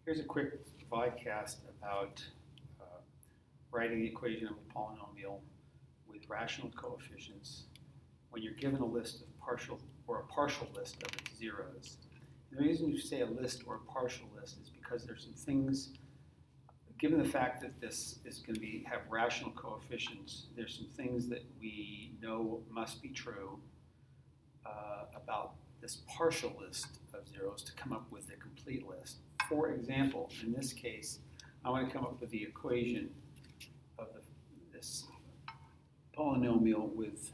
Here's a quick vodcast about writing the equation of a polynomial with rational coefficients when you're given a list of partial or a partial list of its zeros. And the reason you say a list or a partial list is because there's some things, given the fact that this is going to have rational coefficients, there's some things that we know must be true about this partial list of zeros to come up with a complete list. For example, in this case, I want to come up with the equation of this polynomial with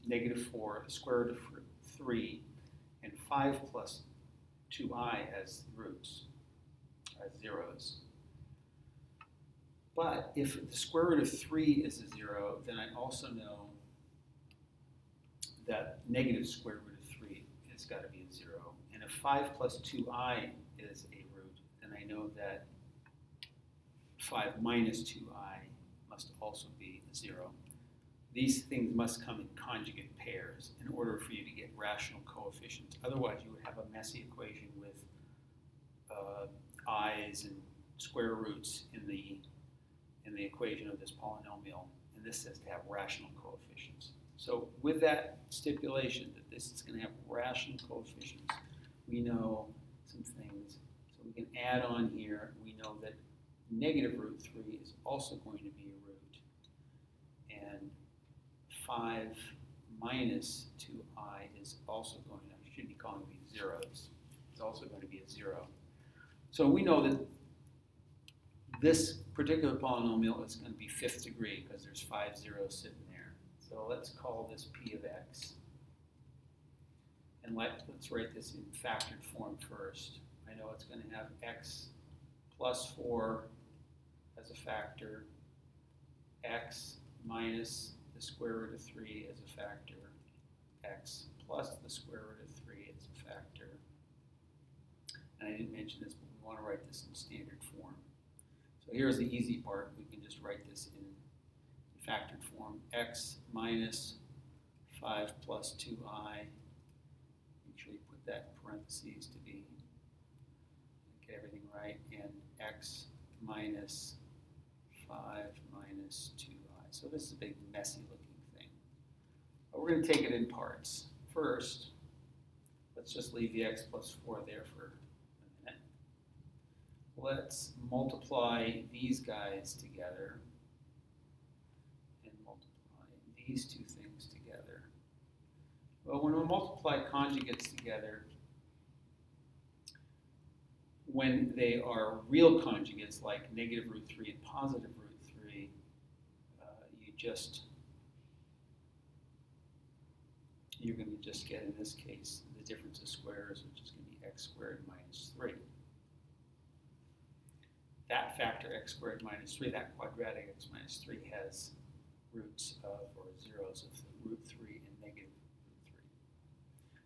-4, the square root of 3, and 5 plus 2i as roots, as zeros. But if the square root of 3 is a 0, then I also know that negative square root of 3 has got to be a 0. And if 5 plus 2i is a root, then I know that 5 minus 2i must also be a 0. These things must come in conjugate pairs in order for you to get rational coefficients. Otherwise, you would have a messy equation with i's and square roots in the equation of this polynomial, and this says to have rational coefficients. So with that stipulation that this is going to have rational coefficients, we know some things. So we can add on here. We know that negative root 3 is also going to be a root, and 5 minus 2i is also going to, I should be calling these zeros, it's also going to be a 0. So we know that this particular polynomial is going to be 5th degree because there's 5 zeros sitting there. So let's call this p of x. And let's write this in factored form first. I know it's going to have x plus 4 as a factor, x minus the square root of 3 as a factor, x plus the square root of 3 as a factor. And I didn't mention this, but we want to write this in standard form. So here's the easy part. We can just write this in factored form. X minus 5 plus 2i. Make sure you put that in parentheses to get everything right. And x minus 5 minus 2i. So this is a big messy looking thing. But we're going to take it in parts. First, let's just leave the x plus 4 there for a minute. Let's multiply these guys together and multiply these two things together. Well, when we multiply conjugates together, when they are real conjugates like negative root 3 and positive root 3, you're going to just get, in this case, the difference of squares, which is going to be x squared minus 3. That factor x squared minus 3, that quadratic x minus 3 has roots of, or zeros of root 3 and negative root 3.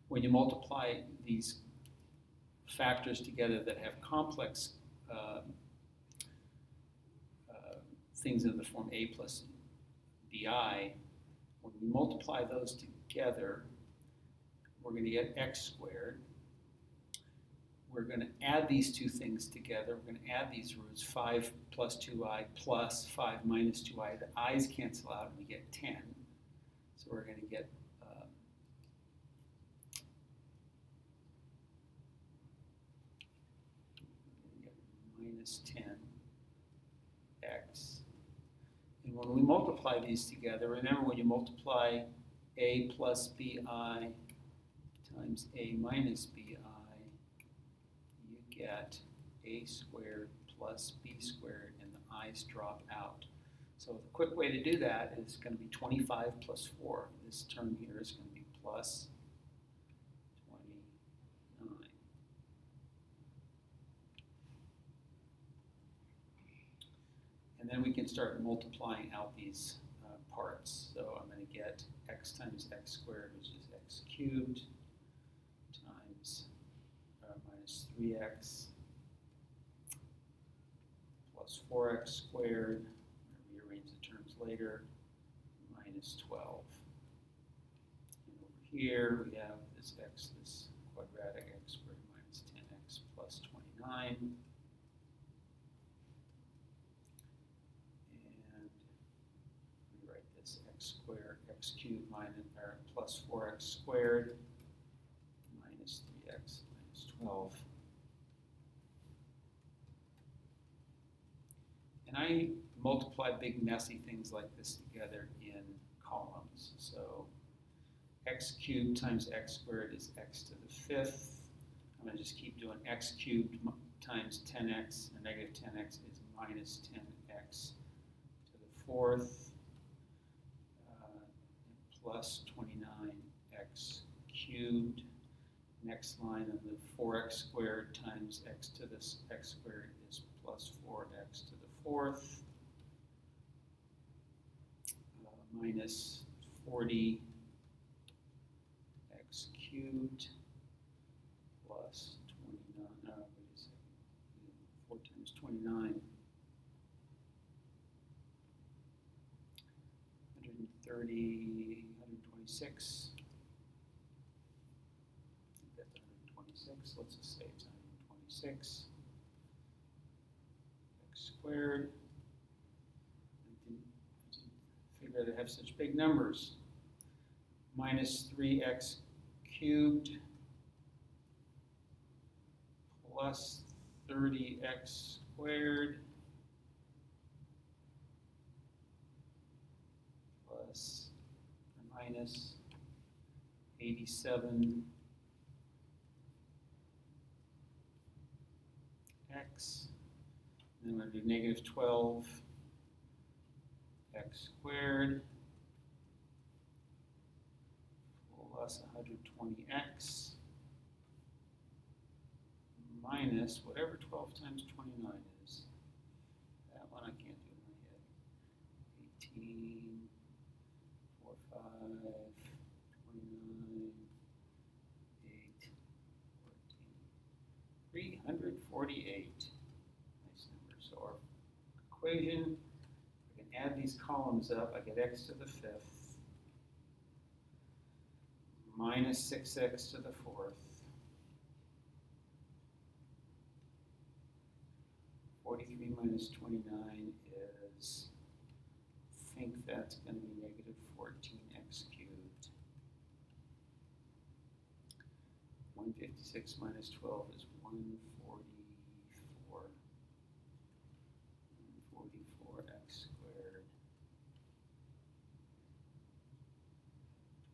When you multiply these factors together that have complex things in the form a plus bi, when we multiply those together, we're going to get x squared. We're going to add these two things together. We're going to add these roots, 5 plus 2i plus 5 minus 2i. The i's cancel out and we get 10. So we're going to get minus 10x. And when we multiply these together, remember when you multiply a plus bi times a minus bi, you get a squared plus b squared, and the i's drop out. So the quick way to do that is going to be 25 plus 4. This term here is going to be plus 29. And then we can start multiplying out these parts. So I'm going to get x times x squared, which is x cubed, times minus 3x plus 4x squared. I'm going to rearrange the terms later, minus 12. And over here we have this quadratic x squared minus 10x plus 29. x cubed plus 4x squared minus 3x minus 12. And I multiply big messy things like this together in columns. So x cubed times x squared is x to the fifth. I'm going to just keep doing x cubed times 10x, and negative 10x is minus 10x to the fourth, plus 29x cubed. Next line of the 4x squared times x to this x squared is plus 4x to the fourth, minus 40x cubed plus 29, wait a second, 4 times 29, 130, 126. That's 126. Let's just say it's 126. X squared. I didn't figure out to have such big numbers. Minus 3x cubed plus 30x squared plus or minus 87x. And then we're going to do negative 12x squared plus 120x minus whatever 12 times 29 is. That one I can't do in my head. 18, 4, 5, 29, 8, 14, 348. Nice number. So our equation, I can add these columns up. I get x to the fifth minus 6x to the fourth, 43 minus 29 is, I think that's going to be negative 14x cubed. 156 minus 12 is 144. 144x squared.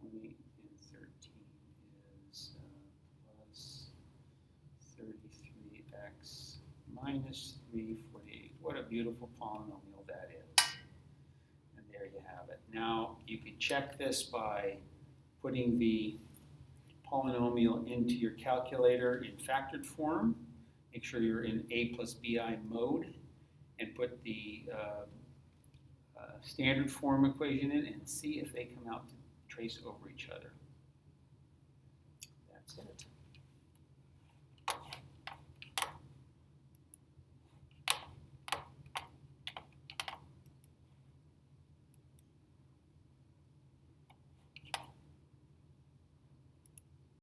20 and 13 is plus 33x minus 348. What a beautiful polynomial that is. And there you have it. Now you can check this by putting the polynomial into your calculator in factored form. Make sure you're in A plus BI mode and put the standard form equation in and see if they come out to trace over each other. That's it.